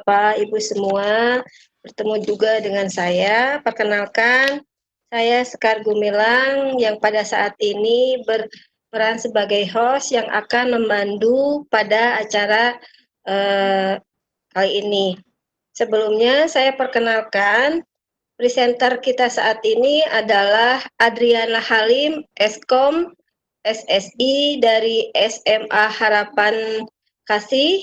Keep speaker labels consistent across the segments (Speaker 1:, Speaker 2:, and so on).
Speaker 1: Bapak, Ibu semua, bertemu juga dengan saya. Perkenalkan, saya Sekar Gumilang yang pada saat ini berperan sebagai host yang akan memandu pada acara kali ini. Sebelumnya saya perkenalkan, presenter kita saat ini adalah Adriana Halim, Eskom, SSI dari SMA Harapan Kasih,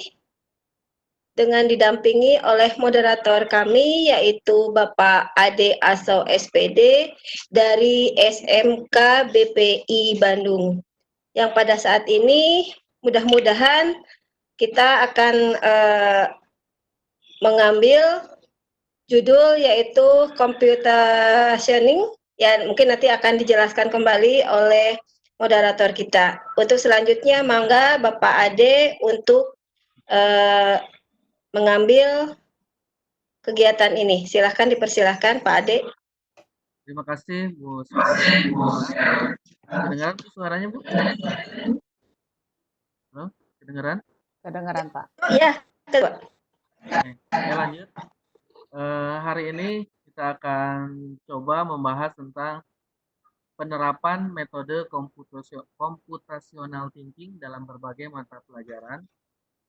Speaker 1: dengan didampingi oleh moderator kami yaitu Bapak Ade Aso SPD dari SMK BPI Bandung. Yang pada saat ini mudah-mudahan kita akan mengambil judul yaitu computation, ya mungkin nanti akan dijelaskan kembali oleh moderator kita. Untuk selanjutnya mangga Bapak Ade untuk mengambil kegiatan ini. Silahkan dipersilahkan Pak Ade.
Speaker 2: Terima kasih Bu Sekar Gumilang. Kedengaran Bu suaranya Bu? Halo, kedengaran?
Speaker 3: Kedengeran Pak.
Speaker 1: Iya, Pak.
Speaker 2: Oke, saya lanjut. Hari ini kita akan coba membahas tentang penerapan metode computational thinking dalam berbagai mata pelajaran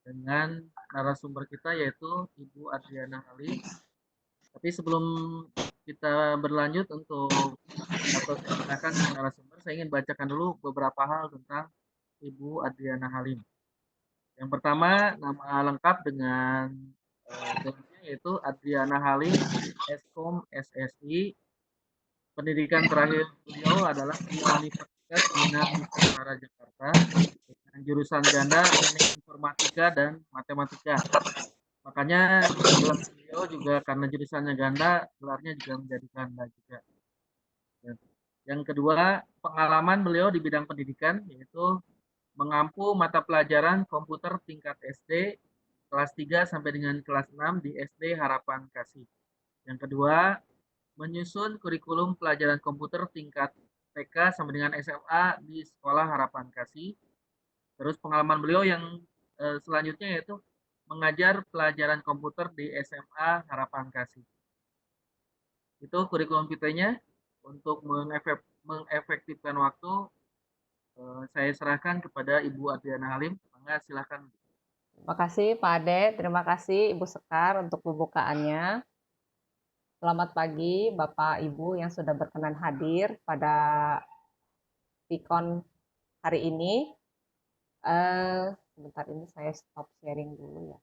Speaker 2: dengan narasumber kita yaitu Ibu Adriana Halim. Tapi sebelum kita berlanjut atau saya kenalkan narasumber, saya ingin bacakan dulu beberapa hal tentang Ibu Adriana Halim. Yang pertama, nama lengkap dengan gelarnya yaitu Adriana Halim, Eskom SSI. Pendidikan terakhir beliau adalah di Universitas Bina Nusantara Jakarta dengan jurusan ganda teknik informatika dan matematika. Makanya gelar beliau juga karena jurusannya ganda, gelarnya juga menjadi ganda juga. Yang kedua, pengalaman beliau di bidang pendidikan yaitu mengampu mata pelajaran komputer tingkat SD kelas 3 sampai dengan kelas 6 di SD Harapan Kasih. Yang kedua, menyusun kurikulum pelajaran komputer tingkat TK sampai dengan SMA di Sekolah Harapan Kasih. Terus pengalaman beliau yang selanjutnya yaitu mengajar pelajaran komputer di SMA Harapan Kasih. Itu kurikulum kitanya. Untuk mengefektifkan waktu, saya serahkan kepada Ibu Adriana Halim. Mangga silakan.
Speaker 3: Terima kasih Pak Ade, terima kasih Ibu Sekar untuk pembukaannya. Selamat pagi Bapak Ibu yang sudah berkenan hadir pada Pikon hari ini. Sebentar ini saya stop sharing dulu ya.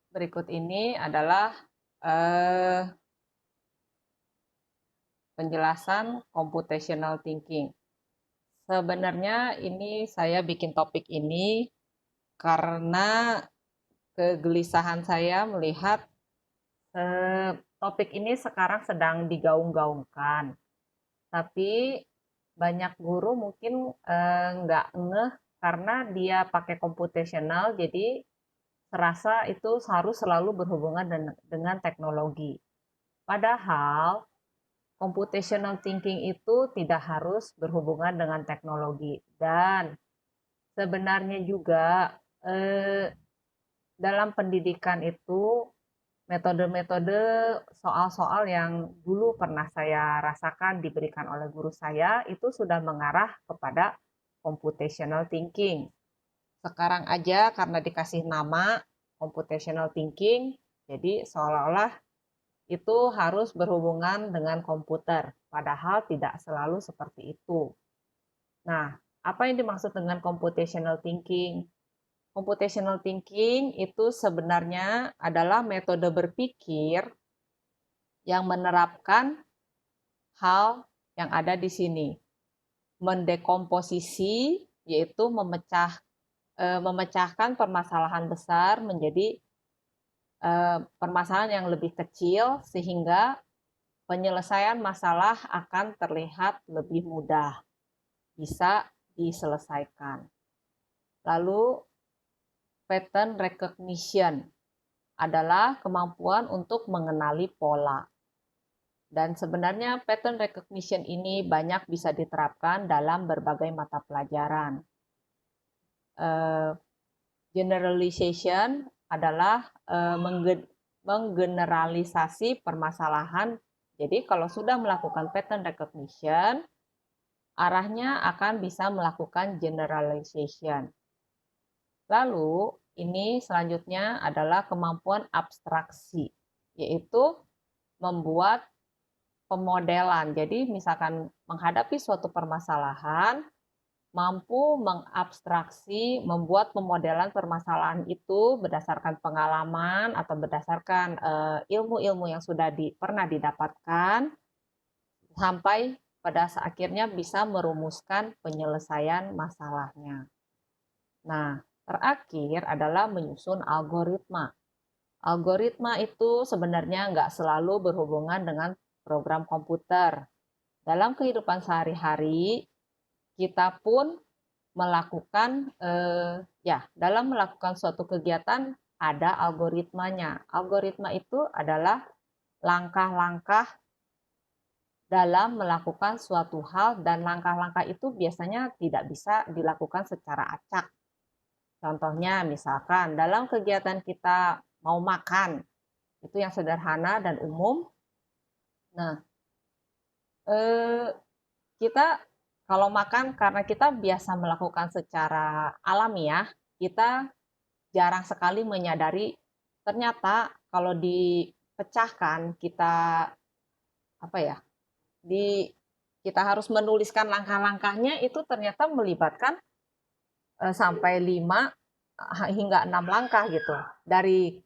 Speaker 3: Berikut ini adalah penjelasan computational thinking. Sebenarnya ini saya bikin topik ini karena kegelisahan saya melihat topik ini sekarang sedang digaung-gaungkan. Tapi banyak guru mungkin nggak ngeh karena dia pakai computational, jadi serasa itu harus selalu berhubungan dengan teknologi. Padahal computational thinking itu tidak harus berhubungan dengan teknologi. Dan sebenarnya juga dalam pendidikan itu metode-metode soal-soal yang dulu pernah saya rasakan diberikan oleh guru saya itu sudah mengarah kepada computational thinking. Sekarang aja karena dikasih nama computational thinking, jadi seolah-olah itu harus berhubungan dengan komputer, padahal tidak selalu seperti itu. Nah, apa yang dimaksud dengan computational thinking? Computational thinking itu sebenarnya adalah metode berpikir yang menerapkan hal yang ada di sini. Mendekomposisi yaitu memecahkan permasalahan besar menjadi permasalahan yang lebih kecil sehingga penyelesaian masalah akan terlihat lebih mudah, bisa diselesaikan. Lalu pattern recognition adalah kemampuan untuk mengenali pola. Dan sebenarnya pattern recognition ini banyak bisa diterapkan dalam berbagai mata pelajaran. Generalization adalah menggeneralisasi permasalahan. Jadi kalau sudah melakukan pattern recognition, arahnya akan bisa melakukan generalization. Lalu ini selanjutnya adalah kemampuan abstraksi, yaitu membuat pemodelan. Jadi misalkan menghadapi suatu permasalahan, mampu mengabstraksi, membuat pemodelan permasalahan itu berdasarkan pengalaman atau berdasarkan ilmu-ilmu yang sudah pernah didapatkan, sampai pada akhirnya bisa merumuskan penyelesaian masalahnya. Nah, terakhir adalah menyusun algoritma. Algoritma itu sebenarnya nggak selalu berhubungan dengan program komputer. Dalam kehidupan sehari-hari, kita pun melakukan dalam melakukan suatu kegiatan ada algoritmanya. Algoritma itu adalah langkah-langkah dalam melakukan suatu hal, dan langkah-langkah itu biasanya tidak bisa dilakukan secara acak. Contohnya misalkan dalam kegiatan kita mau makan, itu yang sederhana dan umum. Nah, kita kalau makan karena kita biasa melakukan secara alamiah, kita jarang sekali menyadari ternyata kalau dipecahkan kita kita harus menuliskan langkah-langkahnya, itu ternyata melibatkan sampai 5 hingga 6 langkah gitu. Dari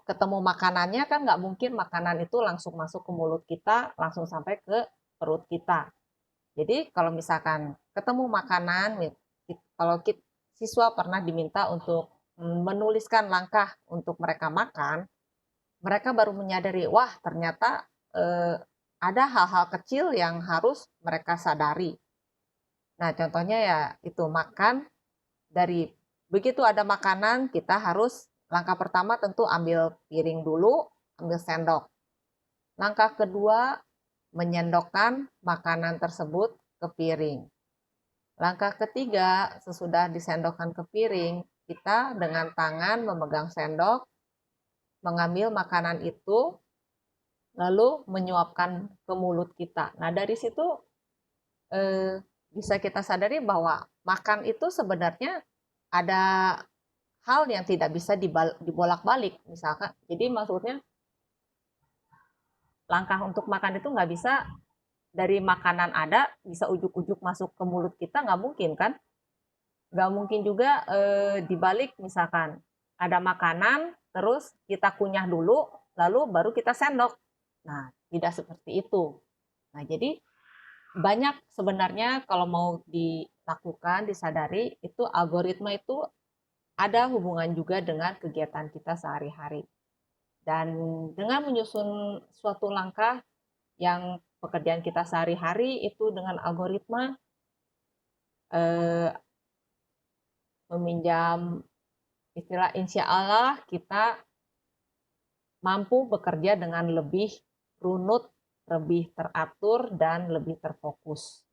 Speaker 3: ketemu makanannya kan nggak mungkin makanan itu langsung masuk ke mulut kita, langsung sampai ke perut kita. Jadi kalau misalkan ketemu makanan, kalau siswa pernah diminta untuk menuliskan langkah untuk mereka makan, mereka baru menyadari, wah ternyata ada hal-hal kecil yang harus mereka sadari. Nah contohnya ya itu makan, dari begitu ada makanan kita harus langkah pertama tentu ambil piring dulu, ambil sendok. Langkah kedua, menyendokkan makanan tersebut ke piring. Langkah ketiga, sesudah disendokkan ke piring, kita dengan tangan memegang sendok, mengambil makanan itu, lalu menyuapkan ke mulut kita. Nah, dari situ bisa kita sadari bahwa makan itu sebenarnya ada hal yang tidak bisa dibolak-balik, misalkan. Jadi maksudnya langkah untuk makan itu nggak bisa dari makanan ada bisa ujuk-ujuk masuk ke mulut kita, nggak mungkin kan? Nggak mungkin juga dibalik, misalkan ada makanan terus kita kunyah dulu lalu baru kita sendok. Nah, tidak seperti itu. Nah, jadi banyak sebenarnya kalau mau dilakukan, disadari, itu algoritma itu ada hubungan juga dengan kegiatan kita sehari-hari. Dan dengan menyusun suatu langkah yang pekerjaan kita sehari-hari itu dengan algoritma, meminjam istilah, insya Allah kita mampu bekerja dengan lebih runut, lebih teratur, dan lebih terfokus.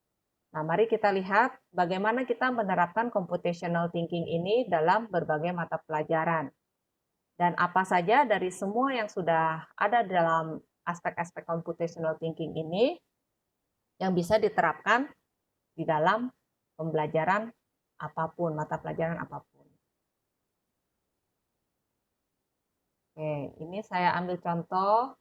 Speaker 3: Nah, mari kita lihat bagaimana kita menerapkan computational thinking ini dalam berbagai mata pelajaran. Dan apa saja dari semua yang sudah ada dalam aspek-aspek computational thinking ini yang bisa diterapkan di dalam pembelajaran apapun, mata pelajaran apapun. Oke, ini saya ambil contoh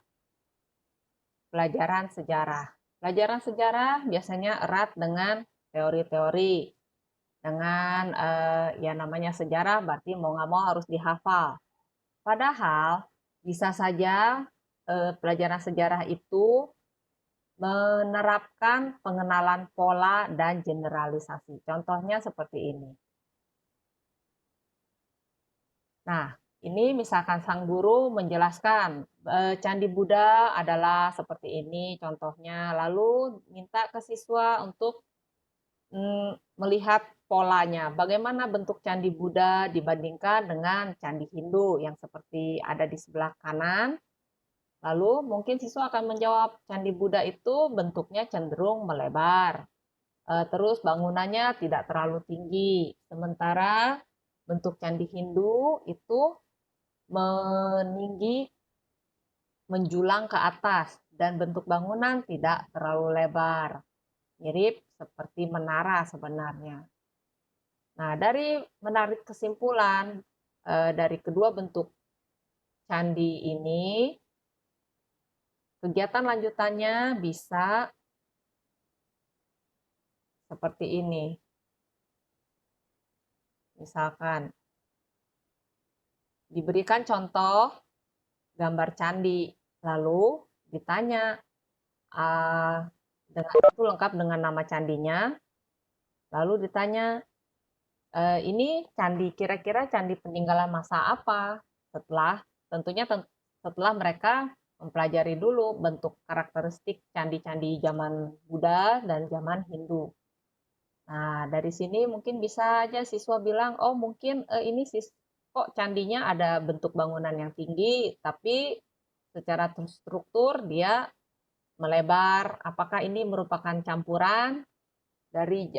Speaker 3: pelajaran sejarah. Pelajaran sejarah biasanya erat dengan teori-teori. Dengan ya namanya sejarah berarti mau nggak mau harus dihafal. Padahal bisa saja pelajaran sejarah itu menerapkan pengenalan pola dan generalisasi. Contohnya seperti ini. Nah, ini misalkan sang guru menjelaskan Candi Buddha adalah seperti ini contohnya, lalu minta ke siswa untuk melihat polanya. Bagaimana bentuk Candi Buddha dibandingkan dengan Candi Hindu yang seperti ada di sebelah kanan. Lalu mungkin siswa akan menjawab, Candi Buddha itu bentuknya cenderung melebar. Terus bangunannya tidak terlalu tinggi. Sementara bentuk Candi Hindu itu meninggi, menjulang ke atas, dan bentuk bangunan tidak terlalu lebar. Mirip seperti menara sebenarnya. Nah, dari menarik kesimpulan dari kedua bentuk candi ini, kegiatan lanjutannya bisa seperti ini. Misalkan, diberikan contoh gambar candi, lalu ditanya dengan itu lengkap dengan nama candinya, lalu ditanya, ini candi, kira-kira candi peninggalan masa apa? Setelah mereka mempelajari dulu bentuk karakteristik candi-candi zaman Buddha dan zaman Hindu. Nah, dari sini mungkin bisa aja siswa bilang, oh mungkin ini kok candinya ada bentuk bangunan yang tinggi, tapi secara struktur dia melebar. Apakah ini merupakan campuran dari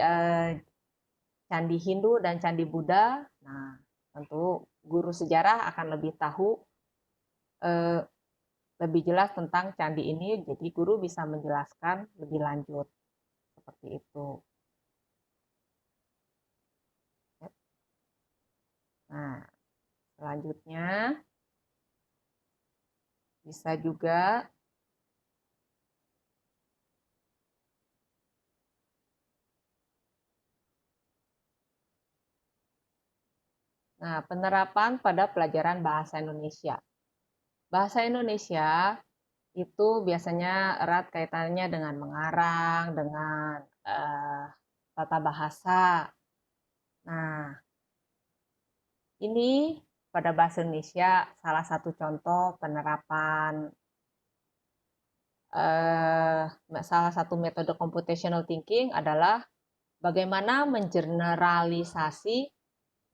Speaker 3: candi Hindu dan candi Buddha? Nah, tentu guru sejarah akan lebih tahu lebih jelas tentang candi ini, jadi guru bisa menjelaskan lebih lanjut seperti itu. Nah, selanjutnya bisa juga penerapan pada pelajaran bahasa Indonesia. Bahasa Indonesia itu biasanya erat kaitannya dengan mengarang, dengan tata bahasa. Nah, ini pada bahasa Indonesia salah satu contoh penerapan salah satu metode computational thinking adalah bagaimana mengeneralisasi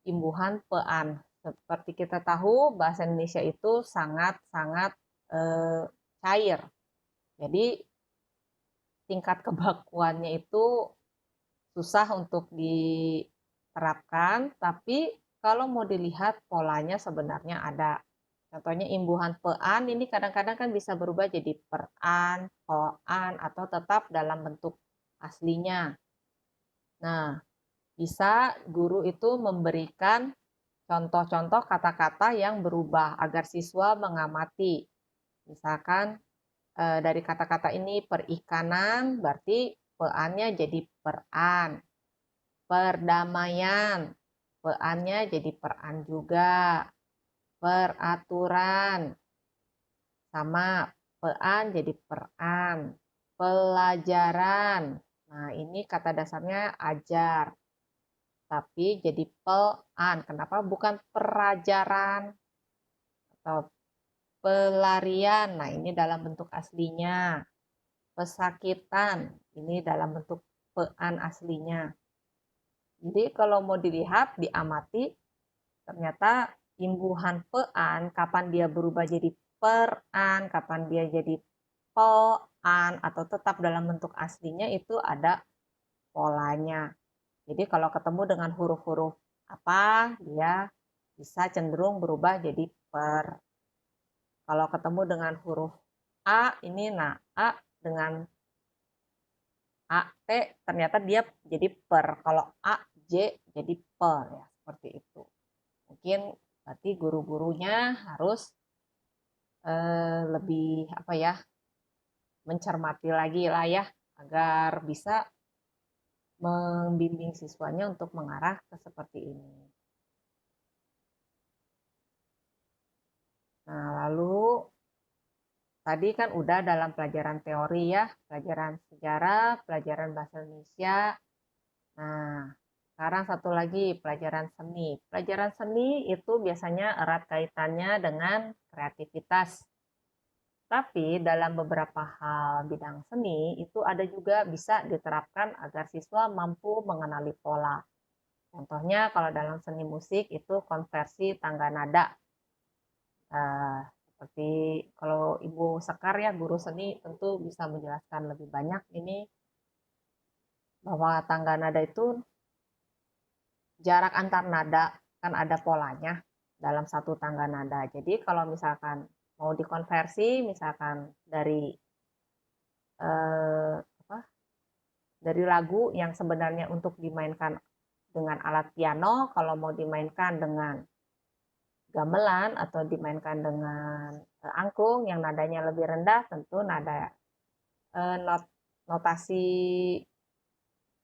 Speaker 3: imbuhan pean. Seperti kita tahu, bahasa Indonesia itu sangat-sangat cair. Jadi tingkat kebakuannya itu susah untuk diterapkan, tapi kalau mau dilihat polanya sebenarnya ada. Contohnya imbuhan pean ini kadang-kadang kan bisa berubah jadi peran, poan, atau tetap dalam bentuk aslinya. Nah, bisa guru itu memberikan contoh-contoh kata-kata yang berubah agar siswa mengamati. Misalkan dari kata-kata ini perikanan, berarti peannya jadi peran. Perdamaian, peannya jadi peran juga. Peraturan, sama pean jadi peran. Pelajaran, nah ini kata dasarnya ajar. Tapi jadi pean, kenapa bukan perajaran? Atau pelarian, nah ini dalam bentuk aslinya. Pesakitan, ini dalam bentuk pean aslinya. Jadi kalau mau dilihat, diamati, ternyata imbuhan pean, kapan dia berubah jadi peran, kapan dia jadi poan, atau tetap dalam bentuk aslinya, itu ada polanya. Jadi kalau ketemu dengan huruf-huruf apa, dia bisa cenderung berubah jadi per. Kalau ketemu dengan huruf A, ini nah A dengan AT ternyata dia jadi per. Kalau AJ jadi per, ya seperti itu. Mungkin berarti guru-gurunya harus lebih mencermati lagi lah ya, agar bisa membimbing siswanya untuk mengarah ke seperti ini. Nah, lalu tadi kan udah dalam pelajaran teori ya, pelajaran sejarah, pelajaran bahasa Indonesia. Nah, sekarang satu lagi, pelajaran seni. Pelajaran seni itu biasanya erat kaitannya dengan kreativitas. Tapi dalam beberapa hal bidang seni itu ada juga bisa diterapkan agar siswa mampu mengenali pola. Contohnya kalau dalam seni musik itu konversi tangga nada. Seperti kalau Ibu Sekar ya, guru seni tentu bisa menjelaskan lebih banyak ini, bahwa tangga nada itu jarak antar nada kan ada polanya dalam satu tangga nada. Jadi kalau misalkan mau dikonversi, misalkan dari apa, dari lagu yang sebenarnya untuk dimainkan dengan alat piano, kalau mau dimainkan dengan gamelan atau dimainkan dengan angklung yang nadanya lebih rendah, tentu nada notasi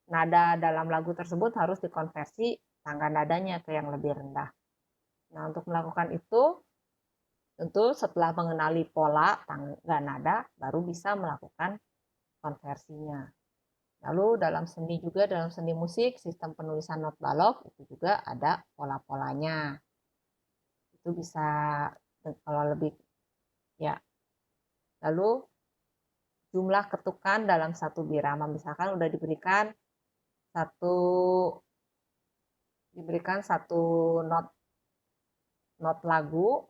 Speaker 3: nada dalam lagu tersebut harus dikonversi tangga nadanya ke yang lebih rendah. Nah, untuk melakukan itu, tentu setelah mengenali pola tangga nada, baru bisa melakukan konversinya. Lalu dalam seni juga, dalam seni musik, sistem penulisan not balok itu juga ada pola-polanya. Itu bisa kalau lebih ya. Lalu jumlah ketukan dalam satu birama, misalkan udah diberikan satu not lagu.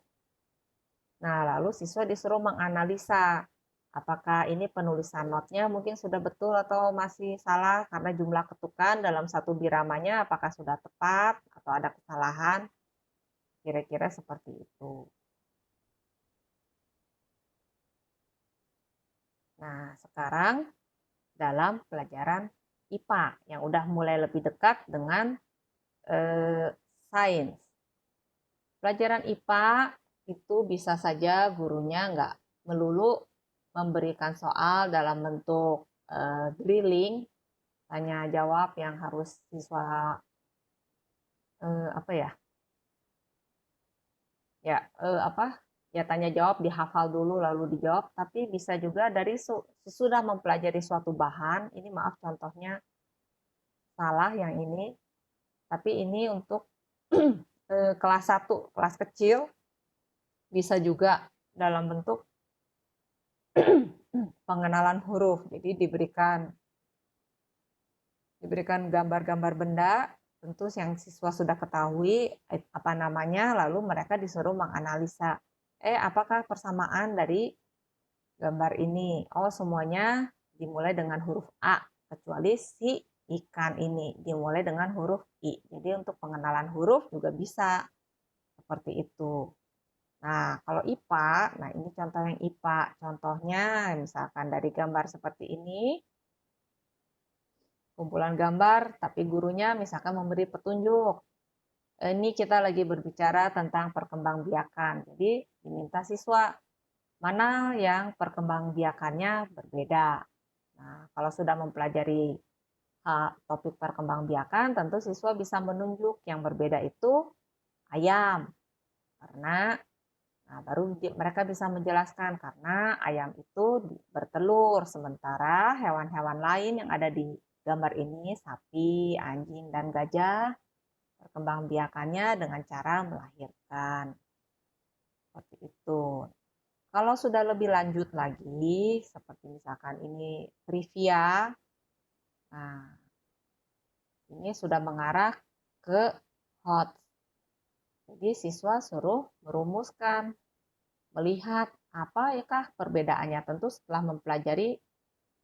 Speaker 3: Nah, lalu siswa disuruh menganalisa apakah ini penulisan notnya mungkin sudah betul atau masih salah karena jumlah ketukan dalam satu biramanya apakah sudah tepat atau ada kesalahan. Kira-kira seperti itu. Nah, sekarang dalam pelajaran IPA yang udah mulai lebih dekat dengan sains. Pelajaran IPA itu bisa saja gurunya nggak melulu memberikan soal dalam bentuk drilling, tanya jawab yang harus siswa tanya jawab dihafal dulu lalu dijawab, tapi bisa juga dari sudah mempelajari suatu bahan. Ini maaf contohnya salah yang ini, tapi ini untuk kelas 1, kelas kecil, bisa juga dalam bentuk pengenalan huruf. Jadi diberikan gambar-gambar benda, tentu yang siswa sudah ketahui apa namanya, lalu mereka disuruh menganalisa, apakah persamaan dari gambar ini? Oh, semuanya dimulai dengan huruf A, kecuali si ikan ini dimulai dengan huruf I. Jadi untuk pengenalan huruf juga bisa seperti itu. Nah, kalau IPA, nah ini contoh yang IPA. Contohnya misalkan dari gambar seperti ini, kumpulan gambar, tapi gurunya misalkan memberi petunjuk. Ini kita lagi berbicara tentang perkembangbiakan. Jadi diminta siswa mana yang perkembangbiakannya berbeda. Nah, kalau sudah mempelajari topik perkembangbiakan, tentu siswa bisa menunjuk yang berbeda itu ayam. Karena baru mereka bisa menjelaskan karena ayam itu bertelur, sementara hewan-hewan lain yang ada di gambar ini, sapi, anjing, dan gajah, perkembangbiakannya dengan cara melahirkan. Seperti itu. Kalau sudah lebih lanjut lagi, seperti misalkan ini trivia, nah ini sudah mengarah ke HOTS. Jadi siswa suruh merumuskan, melihat apa ya kah perbedaannya, tentu setelah mempelajari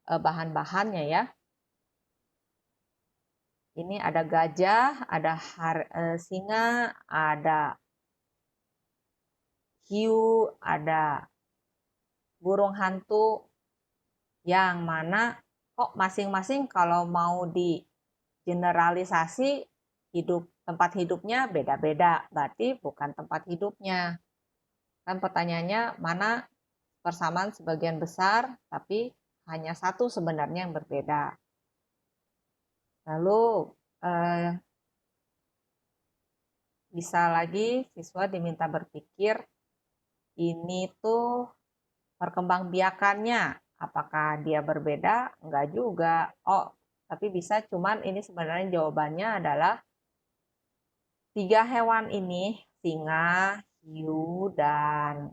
Speaker 3: bahan-bahannya ya. Ini ada gajah, ada singa, ada hiu, ada burung hantu, yang mana kok masing-masing kalau mau di generalisasi tempat hidupnya beda-beda, berarti bukan tempat hidupnya. Kan pertanyaannya mana persamaan sebagian besar, tapi hanya satu sebenarnya yang berbeda. Lalu bisa lagi siswa diminta berpikir, ini tuh perkembangbiakannya, apakah dia berbeda? Enggak juga. Oh, tapi bisa, cuman ini sebenarnya jawabannya adalah 3 hewan ini, singa, hiu, dan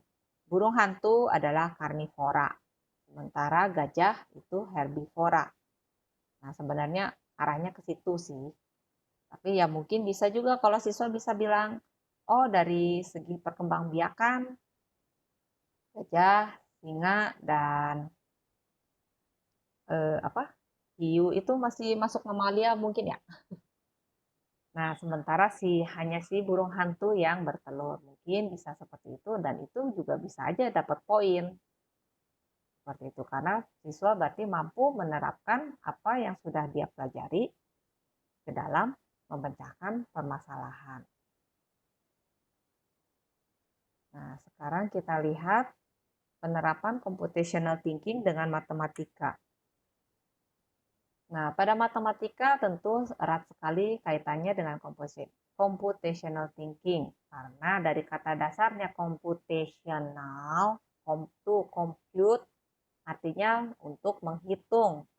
Speaker 3: burung hantu adalah karnivora. Sementara gajah itu herbivora. Nah, sebenarnya arahnya ke situ sih. Tapi ya mungkin bisa juga kalau siswa bisa bilang, oh dari segi perkembangbiakan, gajah, singa, dan hiu itu masih masuk mamalia mungkin ya. Nah, sementara hanya si burung hantu yang bertelur. Mungkin bisa seperti itu dan itu juga bisa aja dapat poin. Seperti itu karena siswa berarti mampu menerapkan apa yang sudah dia pelajari ke dalam memecahkan permasalahan. Nah, sekarang kita lihat penerapan computational thinking dengan matematika. Nah, pada matematika tentu erat sekali kaitannya dengan computational thinking. Karena dari kata dasarnya computational, to compute, artinya untuk menghitung.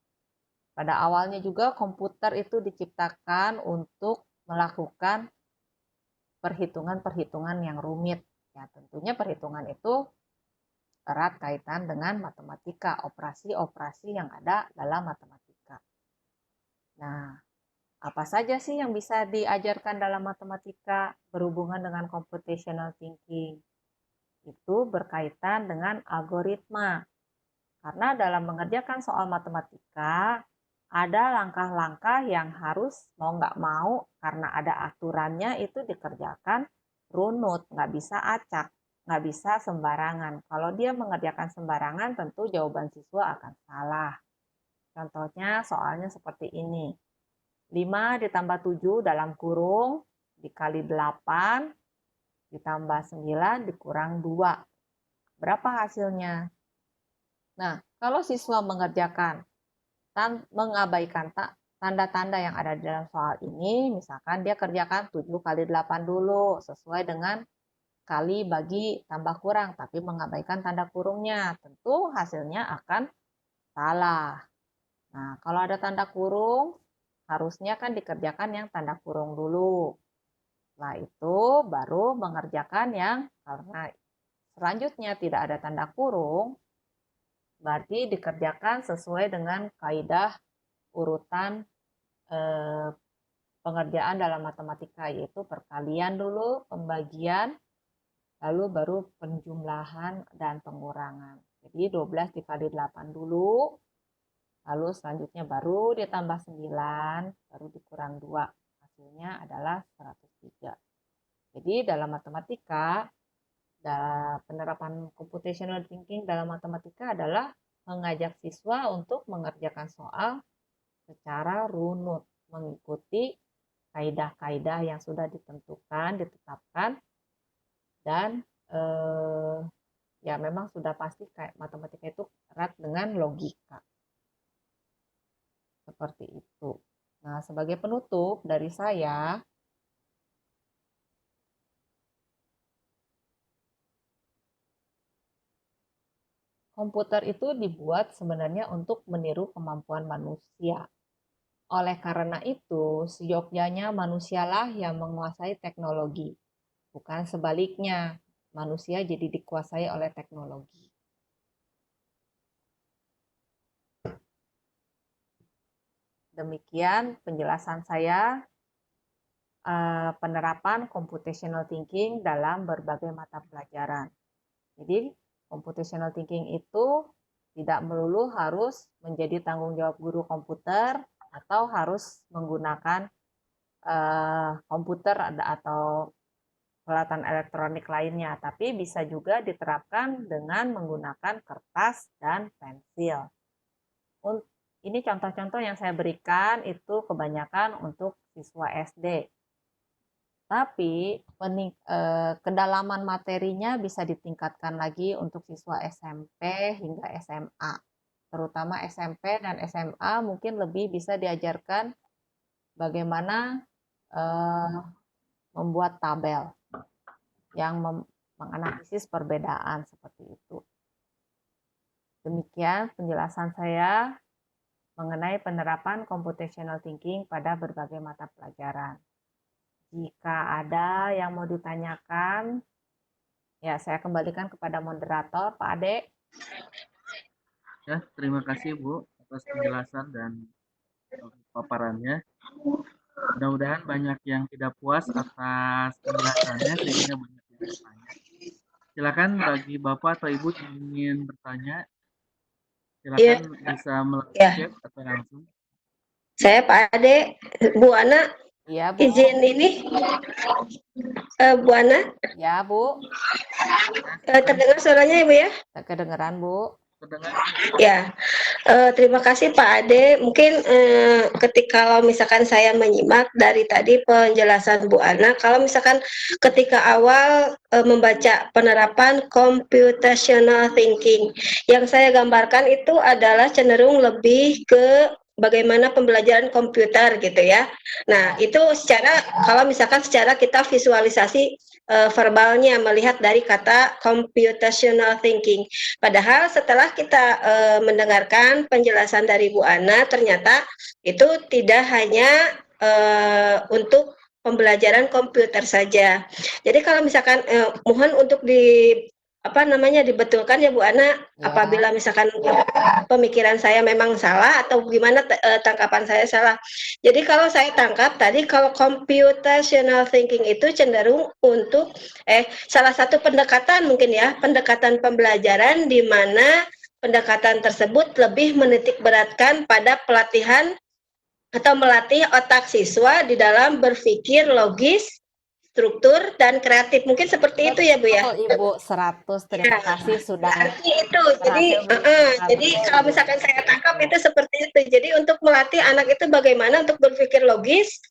Speaker 3: Pada awalnya juga komputer itu diciptakan untuk melakukan perhitungan-perhitungan yang rumit. Ya, tentunya perhitungan itu erat kaitan dengan matematika, operasi-operasi yang ada dalam matematika. Nah, apa saja sih yang bisa diajarkan dalam matematika berhubungan dengan computational thinking? Itu berkaitan dengan algoritma. Karena dalam mengerjakan soal matematika, ada langkah-langkah yang harus mau nggak mau karena ada aturannya itu dikerjakan runut, nggak bisa acak, nggak bisa sembarangan. Kalau dia mengerjakan sembarangan tentu jawaban siswa akan salah. Contohnya soalnya seperti ini. 5 ditambah 7 dalam kurung dikali 8 ditambah 9 dikurang 2. Berapa hasilnya? Nah, kalau siswa mengerjakan mengabaikan tanda-tanda yang ada di dalam soal ini, misalkan dia kerjakan 7 kali 8 dulu, sesuai dengan kali bagi tambah kurang, tapi mengabaikan tanda kurungnya, tentu hasilnya akan salah. Nah, kalau ada tanda kurung, harusnya kan dikerjakan yang tanda kurung dulu. Setelah itu baru mengerjakan yang karena selanjutnya tidak ada tanda kurung, berarti dikerjakan sesuai dengan kaidah urutan pengerjaan dalam matematika, yaitu perkalian dulu, pembagian, lalu baru penjumlahan dan pengurangan. Jadi 12 dikali 8 dulu, lalu selanjutnya baru ditambah 9, baru dikurang 2. Hasilnya adalah 103. Jadi dalam matematika, penerapan computational thinking dalam matematika adalah mengajak siswa untuk mengerjakan soal secara runut, mengikuti kaidah-kaidah yang sudah ditentukan, ditetapkan, dan ya memang sudah pasti kayak matematika itu erat dengan logika. Seperti itu. Nah, sebagai penutup dari saya, komputer itu dibuat sebenarnya untuk meniru kemampuan manusia. Oleh karena itu, seyogyanya manusialah yang menguasai teknologi, bukan sebaliknya, manusia jadi dikuasai oleh teknologi. Demikian penjelasan saya penerapan computational thinking dalam berbagai mata pelajaran. Jadi, computational thinking itu tidak melulu harus menjadi tanggung jawab guru komputer atau harus menggunakan komputer atau peralatan elektronik lainnya, tapi bisa juga diterapkan dengan menggunakan kertas dan pensil. Ini contoh-contoh yang saya berikan itu kebanyakan untuk siswa SD. Tapi kedalaman materinya bisa ditingkatkan lagi untuk siswa SMP hingga SMA. Terutama SMP dan SMA mungkin lebih bisa diajarkan bagaimana membuat tabel yang menganalisis perbedaan seperti itu. Demikian penjelasan saya mengenai penerapan computational thinking pada berbagai mata pelajaran. Jika ada yang mau ditanyakan, ya saya kembalikan kepada moderator, Pak Ade.
Speaker 2: Ya, terima kasih Bu atas penjelasan dan paparannya. Mudah-mudahan banyak yang tidak puas atas penjelasannya sehingga banyak yang bertanya. Silakan bagi Bapak atau Ibu yang ingin bertanya,
Speaker 1: Iya,
Speaker 2: silakan bisa melalui
Speaker 1: ya.
Speaker 2: chat atau langsung.
Speaker 1: Saya Pak Ade, Bu Ana,
Speaker 3: Iya, Bu.
Speaker 1: izin ini, Bu Ana,
Speaker 3: Ya, Bu.
Speaker 2: Ya, silakan.
Speaker 1: terdengar suaranya Ibu ya?
Speaker 3: Kedengeran, Bu.
Speaker 2: Terdengar Ibu.
Speaker 1: Ya, terima kasih Pak Ade. Mungkin ketika kalau misalkan saya menyimak dari tadi penjelasan Bu Ana, kalau misalkan ketika awal membaca penerapan computational thinking, yang saya gambarkan itu adalah cenderung lebih ke bagaimana pembelajaran komputer gitu ya. Nah,
Speaker 3: Ya.
Speaker 1: itu secara kalau misalkan secara kita visualisasi verbalnya melihat dari kata computational thinking. Padahal setelah kita mendengarkan penjelasan dari Bu Ana, ternyata itu tidak hanya untuk pembelajaran komputer saja. Jadi kalau misalkan mohon untuk dibetulkan ya Bu Ana,
Speaker 3: Ya.
Speaker 1: apabila misalkan pemikiran saya memang salah atau gimana tangkapan saya salah. Jadi kalau saya tangkap tadi kalau computational thinking itu cenderung untuk salah satu pendekatan mungkin ya, pendekatan pembelajaran di mana pendekatan tersebut lebih menitik beratkan pada pelatihan atau melatih otak siswa di dalam berpikir logis, struktur, dan kreatif. Mungkin seperti itu ya Bu ya?
Speaker 3: Betul, Ibu. 100
Speaker 1: Ya,
Speaker 3: terima kasih sudah
Speaker 1: berarti itu. Jadi,
Speaker 3: berhasil menyimpulkan.
Speaker 1: jadi
Speaker 3: Betul,
Speaker 1: kalau
Speaker 3: Ibu.
Speaker 1: misalkan saya tangkap
Speaker 3: Betul.
Speaker 1: itu seperti itu. Jadi untuk melatih anak itu bagaimana untuk berpikir logis,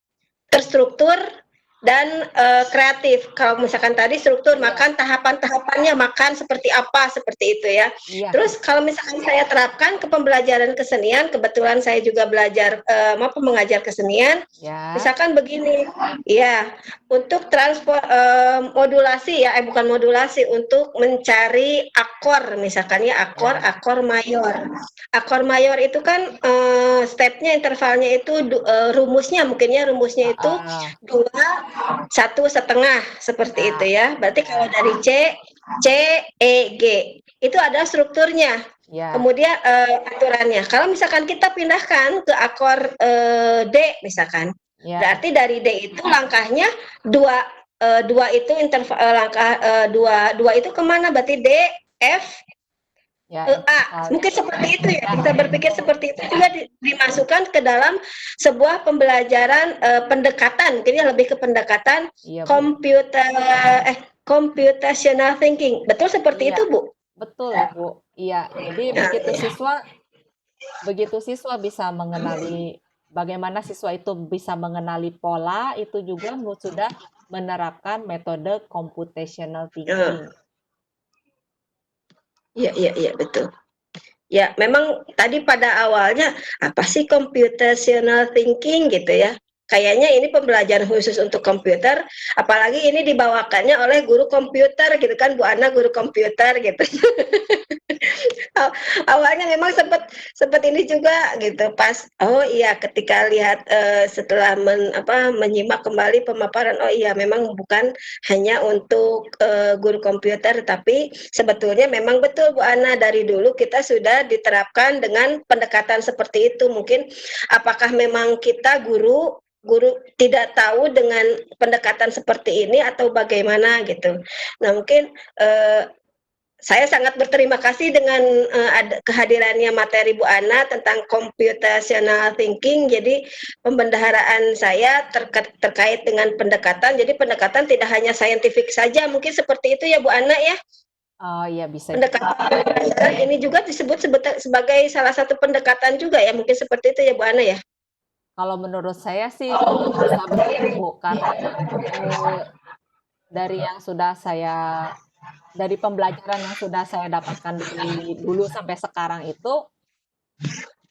Speaker 1: terstruktur, dan kreatif. Kalau misalkan tadi struktur
Speaker 3: Iya.
Speaker 1: makan, tahapan-tahapannya makan seperti apa, seperti itu ya.
Speaker 3: Iya.
Speaker 1: Terus kalau misalkan saya terapkan ke pembelajaran kesenian, kebetulan saya juga belajar mengajar kesenian.
Speaker 3: Ya.
Speaker 1: Misalkan begini, ya untuk modulasi ya, bukan modulasi, untuk mencari akor, misalkan ya akor,
Speaker 3: Ya.
Speaker 1: akor mayor. Akor mayor itu kan stepnya, intervalnya itu rumusnya, mungkinnya rumusnya itu
Speaker 3: Ah,
Speaker 1: 2 1/2 seperti itu
Speaker 3: ya.
Speaker 1: ya. Berarti kalau
Speaker 3: Ya.
Speaker 1: dari C, E, G itu ada strukturnya.
Speaker 3: Ya.
Speaker 1: Kemudian aturannya. Kalau misalkan kita pindahkan ke akor D misalkan,
Speaker 3: Ya.
Speaker 1: berarti dari D itu langkahnya dua dua itu langkah dua dua itu kemana? Berarti D, F,
Speaker 3: Ya,
Speaker 1: A.
Speaker 3: intervalnya.
Speaker 1: Mungkin seperti itu ya.
Speaker 3: Ya,
Speaker 1: Kita berpikir
Speaker 3: betul.
Speaker 1: seperti itu juga dimasukkan ke dalam sebuah pembelajaran pendekatan, mungkin ya lebih ke pendekatan
Speaker 3: Iya, Bu.
Speaker 1: komputer computational thinking. Betul seperti
Speaker 3: Iya,
Speaker 1: itu, Bu?
Speaker 3: betul, Ibu. Iya, jadi
Speaker 1: Nah,
Speaker 3: begitu siswa bisa mengenali bagaimana siswa itu bisa mengenali pola, itu juga sudah menerapkan metode computational
Speaker 1: ya,
Speaker 3: thinking.
Speaker 1: iya, iya, iya, betul. Ya, memang tadi pada awalnya apa sih computational thinking gitu ya? Kayaknya ini pembelajaran khusus untuk komputer, apalagi ini dibawakannya oleh guru komputer gitu kan, Bu Ana guru komputer gitu. Awalnya memang sempat sempat ini juga gitu pas oh iya ketika lihat setelah menyimak kembali pemaparan oh iya memang bukan hanya untuk guru komputer tapi sebetulnya memang betul Bu Ana dari dulu kita sudah diterapkan dengan pendekatan seperti itu mungkin apakah memang kita guru guru tidak tahu dengan pendekatan seperti ini atau bagaimana gitu. Nah mungkin saya sangat berterima kasih dengan kehadirannya materi Bu Ana tentang computational thinking. Jadi pembendaharaan saya terkait dengan pendekatan. Jadi pendekatan tidak hanya saintifik saja. Mungkin seperti itu ya Bu Ana ya.
Speaker 3: Oh iya, bisa juga.
Speaker 1: Pendekatan ini juga disebut sebagai salah satu pendekatan juga ya. Mungkin seperti itu ya Bu Ana ya.
Speaker 3: Kalau menurut saya sih bisa begitu, Bu, karena eh, dari yang sudah saya dari pembelajaran yang sudah saya dapatkan dari dulu sampai sekarang itu,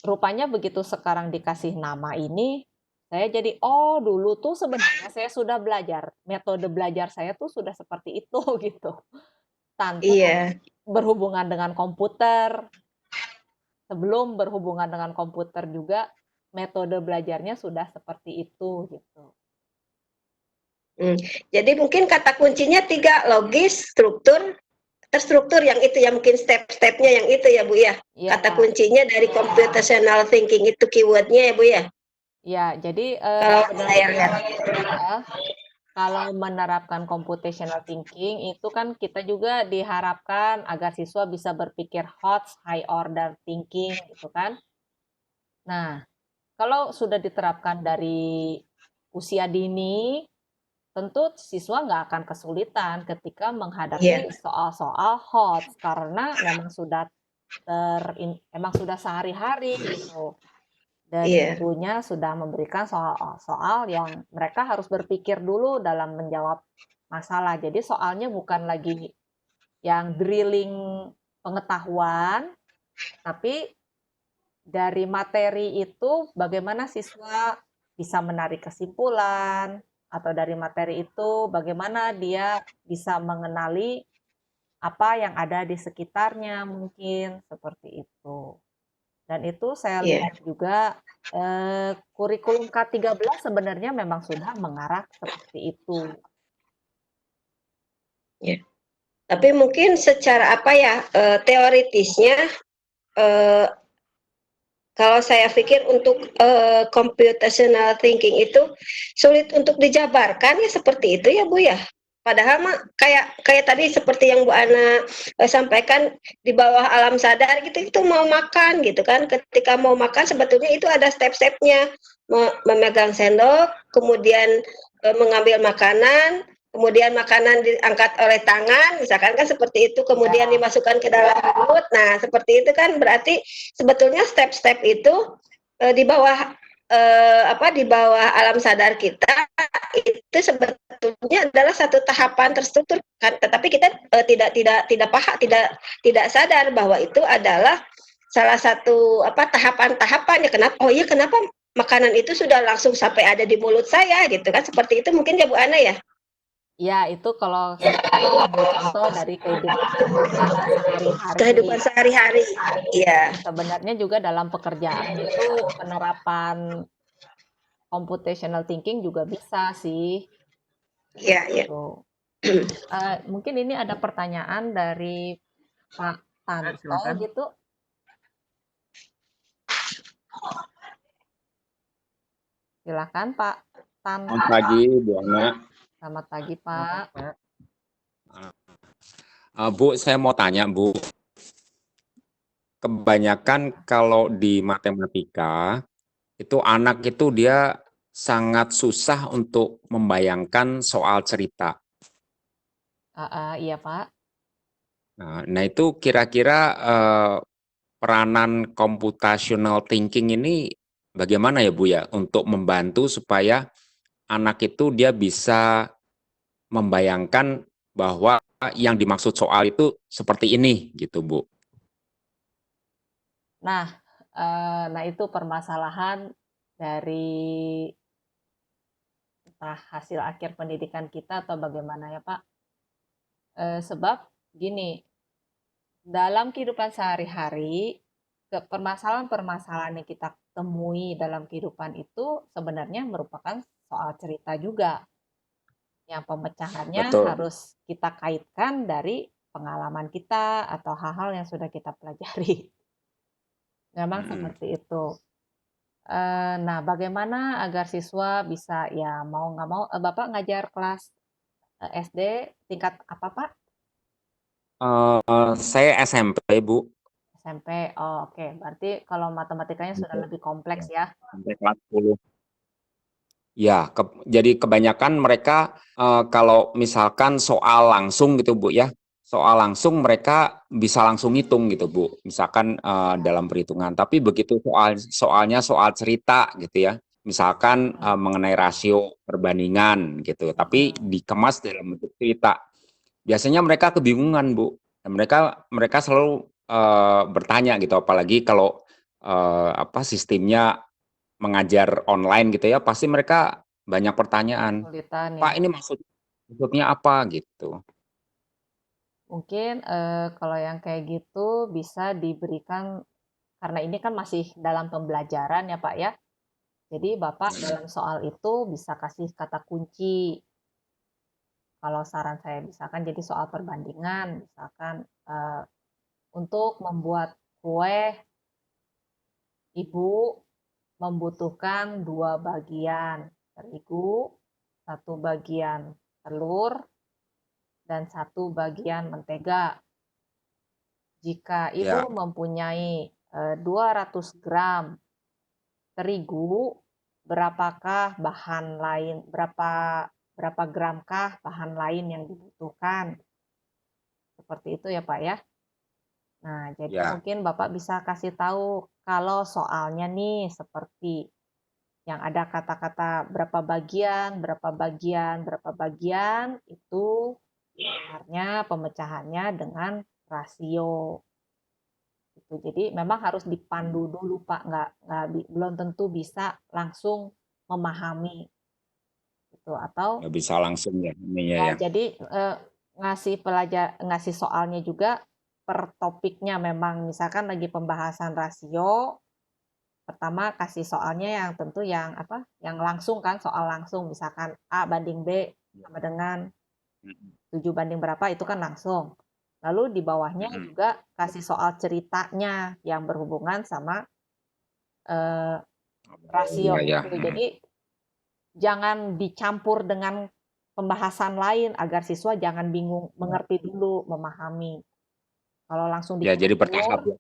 Speaker 3: rupanya begitu sekarang dikasih nama ini, saya jadi, oh dulu tuh sebenarnya saya sudah belajar, metode belajar saya tuh sudah seperti itu gitu. Tanpa
Speaker 1: Iya.
Speaker 3: berhubungan dengan komputer, sebelum berhubungan dengan komputer juga metode belajarnya sudah seperti itu gitu.
Speaker 1: Hmm. Jadi mungkin kata kuncinya 3 logis, struktur, terstruktur yang itu ya mungkin step-stepnya yang itu ya Bu ya.
Speaker 3: Iya,
Speaker 1: Kata kuncinya dari computational thinking itu keywordnya ya Bu ya.
Speaker 3: Ya, jadi
Speaker 1: Kalau saya
Speaker 3: sebenarnya
Speaker 1: lihat.
Speaker 3: heeh, kalau menerapkan computational thinking itu kan kita juga diharapkan agar siswa bisa berpikir HOTS, high order thinking gitu kan. Nah, kalau sudah diterapkan dari usia dini, tentu siswa nggak akan kesulitan ketika menghadapi
Speaker 1: Iya,
Speaker 3: soal-soal HOTS karena memang sudah sehari-hari gitu. Dan
Speaker 1: iya,
Speaker 3: gurunya sudah memberikan soal-soal yang mereka harus berpikir dulu dalam menjawab masalah. Jadi soalnya bukan lagi yang drilling pengetahuan, tapi dari materi itu bagaimana siswa bisa menarik kesimpulan, atau dari materi itu bagaimana dia bisa mengenali apa yang ada di sekitarnya mungkin seperti itu. Dan itu saya
Speaker 1: iya,
Speaker 3: lihat juga kurikulum K13 sebenarnya memang sudah mengarah seperti itu.
Speaker 1: iya. Tapi mungkin secara apa ya, teoritisnya, eh, kalau saya pikir untuk computational thinking itu sulit untuk dijabarkan ya seperti itu ya Bu ya. Padahal mah kayak kayak tadi seperti yang Bu Ana sampaikan di bawah alam sadar gitu itu mau makan gitu kan. Ketika mau makan sebetulnya itu ada step-stepnya. Memegang sendok, kemudian mengambil makanan, kemudian makanan diangkat oleh tangan, misalkan kan seperti itu, kemudian
Speaker 3: Ya,
Speaker 1: dimasukkan ke dalam mulut. Nah, seperti itu kan berarti sebetulnya step-step itu di bawah di bawah alam sadar kita itu sebetulnya adalah satu tahapan terstruktur kan, tetapi kita tidak paham, tidak sadar bahwa itu adalah salah satu tahapan-tahapannya. Kenapa? Oh iya, kenapa makanan itu sudah langsung sampai ada di mulut saya gitu kan, seperti itu mungkin ya Bu Ana ya.
Speaker 3: ya itu kalau saya ambil contoh dari kehidupan
Speaker 1: Kehidupan
Speaker 3: sehari-hari.
Speaker 1: sehari-hari. Iya,
Speaker 3: Sebenarnya juga dalam pekerjaan itu penerapan computational thinking juga bisa sih.
Speaker 1: iya, iya.
Speaker 3: Tuh. Mungkin ini ada pertanyaan dari Pak
Speaker 2: Ya,
Speaker 3: Tanto
Speaker 2: silakan.
Speaker 3: gitu. Silakan Pak
Speaker 4: Selamat
Speaker 3: Tanto.
Speaker 4: pagi, Bu Ana.
Speaker 3: Selamat pagi
Speaker 2: Selamat
Speaker 3: Pak.
Speaker 2: pagi, Pak.
Speaker 4: Bu, saya mau tanya, Bu. Kebanyakan kalau di matematika, itu anak itu dia sangat susah untuk membayangkan soal cerita.
Speaker 3: Iya Pak.
Speaker 4: Nah, itu kira-kira peranan computational thinking ini bagaimana ya, Bu ya, untuk membantu supaya anak itu dia bisa membayangkan bahwa yang dimaksud soal itu seperti ini, gitu, Bu.
Speaker 3: Nah, nah itu permasalahan dari entah hasil akhir pendidikan kita atau bagaimana ya Pak. Sebab gini, dalam kehidupan sehari-hari, permasalahan-permasalahan yang kita temui dalam kehidupan itu sebenarnya merupakan soal cerita juga. Yang pemecahannya
Speaker 4: Betul.
Speaker 3: harus kita kaitkan dari pengalaman kita atau hal-hal yang sudah kita pelajari. Memang
Speaker 4: Mm-mm.
Speaker 3: seperti itu. Nah, bagaimana agar siswa bisa ya mau nggak mau, Bapak ngajar kelas SD tingkat apa Pak?
Speaker 4: Saya SMP, Bu.
Speaker 3: SMP. Oh, oke. Berarti kalau matematikanya sudah lebih kompleks
Speaker 4: Ya,
Speaker 3: ya.
Speaker 4: sampai kelas 10. Ya, jadi kebanyakan mereka kalau misalkan soal langsung gitu, Bu ya. Soal langsung mereka bisa langsung hitung gitu, Bu. Misalkan
Speaker 3: Ya.
Speaker 4: dalam perhitungan. Tapi begitu soalnya soal cerita gitu ya. Misalkan
Speaker 3: Mm,
Speaker 4: mengenai rasio perbandingan gitu, tapi
Speaker 3: mm-mm.
Speaker 4: dikemas dalam bentuk cerita. Biasanya mereka kebingungan, Bu. Dan mereka selalu bertanya gitu, apalagi kalau sistemnya mengajar online gitu ya, pasti mereka banyak pertanyaan.
Speaker 3: Kesulitan ya.
Speaker 4: Pak, ini maksudnya apa gitu.
Speaker 3: Mungkin kalau yang kayak gitu bisa diberikan karena ini kan masih dalam pembelajaran ya Pak ya. Jadi Bapak dalam soal itu bisa kasih kata kunci. Kalau saran saya misalkan jadi soal perbandingan, misalkan untuk membuat kue, Ibu membutuhkan 2 bagian terigu, 1 bagian telur, dan 1 bagian mentega. Jika ibu
Speaker 4: Ya,
Speaker 3: mempunyai 200 gram terigu, berapa gramkah bahan lain yang dibutuhkan? Seperti itu ya Pak ya. Nah, jadi
Speaker 4: ya.
Speaker 3: mungkin Bapak bisa kasih tahu kalau soalnya nih seperti yang ada kata-kata berapa bagian, itu sebenarnya pemecahannya dengan rasio. Gitu. Jadi memang harus dipandu dulu Pak, belum tentu bisa langsung memahami gitu. Atau
Speaker 4: Nggak bisa langsung ya ininya
Speaker 3: ya
Speaker 4: ya.
Speaker 3: jadi ngasih soalnya juga per topiknya, memang misalkan lagi pembahasan rasio, pertama kasih soalnya yang tentu yang langsung kan, soal langsung, misalkan A banding B sama dengan
Speaker 4: Mm-mm.
Speaker 3: 7 banding berapa, itu kan langsung. Lalu di bawahnya
Speaker 4: Mm-mm.
Speaker 3: juga kasih soal ceritanya yang berhubungan sama rasio
Speaker 4: Iya ya.
Speaker 3: itu. Jadi jangan dicampur dengan pembahasan lain agar siswa jangan bingung, mengerti dulu, memahami. Kalau langsung
Speaker 4: Ya jadi bertahap
Speaker 3: dicampur,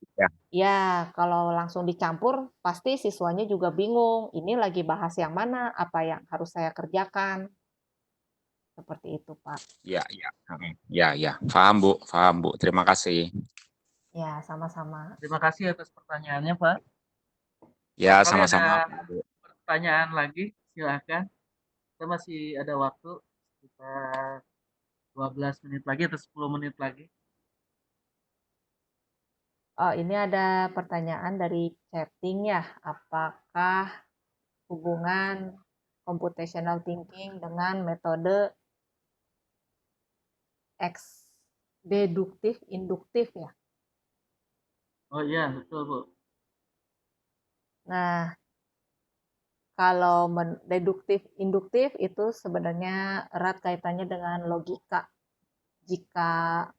Speaker 4: ya.
Speaker 3: kalau langsung dicampur pasti siswanya juga bingung. Ini lagi bahas yang mana, apa yang harus saya kerjakan. Seperti itu, Pak.
Speaker 4: Ya, ya. Ya, ya. Paham, Bu. Terima kasih.
Speaker 3: Ya, sama-sama.
Speaker 2: Terima kasih atas pertanyaannya, Pak.
Speaker 4: Ya,
Speaker 2: Barangkali ada
Speaker 4: sama-sama, Bu.
Speaker 2: pertanyaan lagi, silakan. Kita masih ada waktu sekitar 12 menit lagi atau 10 menit lagi.
Speaker 3: Oh, ini ada pertanyaan dari chatting ya. Apakah hubungan computational thinking dengan metode deduktif, induktif ya?
Speaker 2: Oh iya, betul, Bu.
Speaker 3: Nah, kalau deduktif, induktif itu sebenarnya erat kaitannya dengan logika. Jika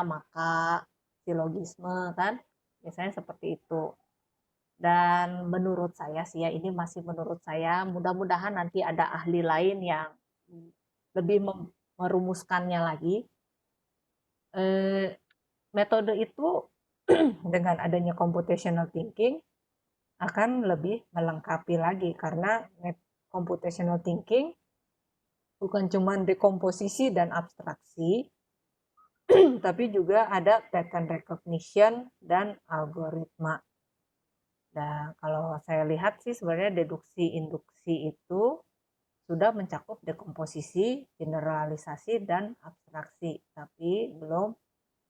Speaker 3: maka, silogisme kan, biasanya seperti itu. Dan menurut saya sih ya, ini masih menurut saya, mudah-mudahan nanti ada ahli lain yang lebih merumuskannya lagi. Metode itu dengan adanya computational thinking akan lebih melengkapi lagi, karena computational thinking bukan cuma dekomposisi dan abstraksi, tapi juga ada pattern recognition dan algoritma. Dan kalau saya lihat sih sebenarnya deduksi induksi itu sudah mencakup dekomposisi, generalisasi, dan abstraksi, tapi belum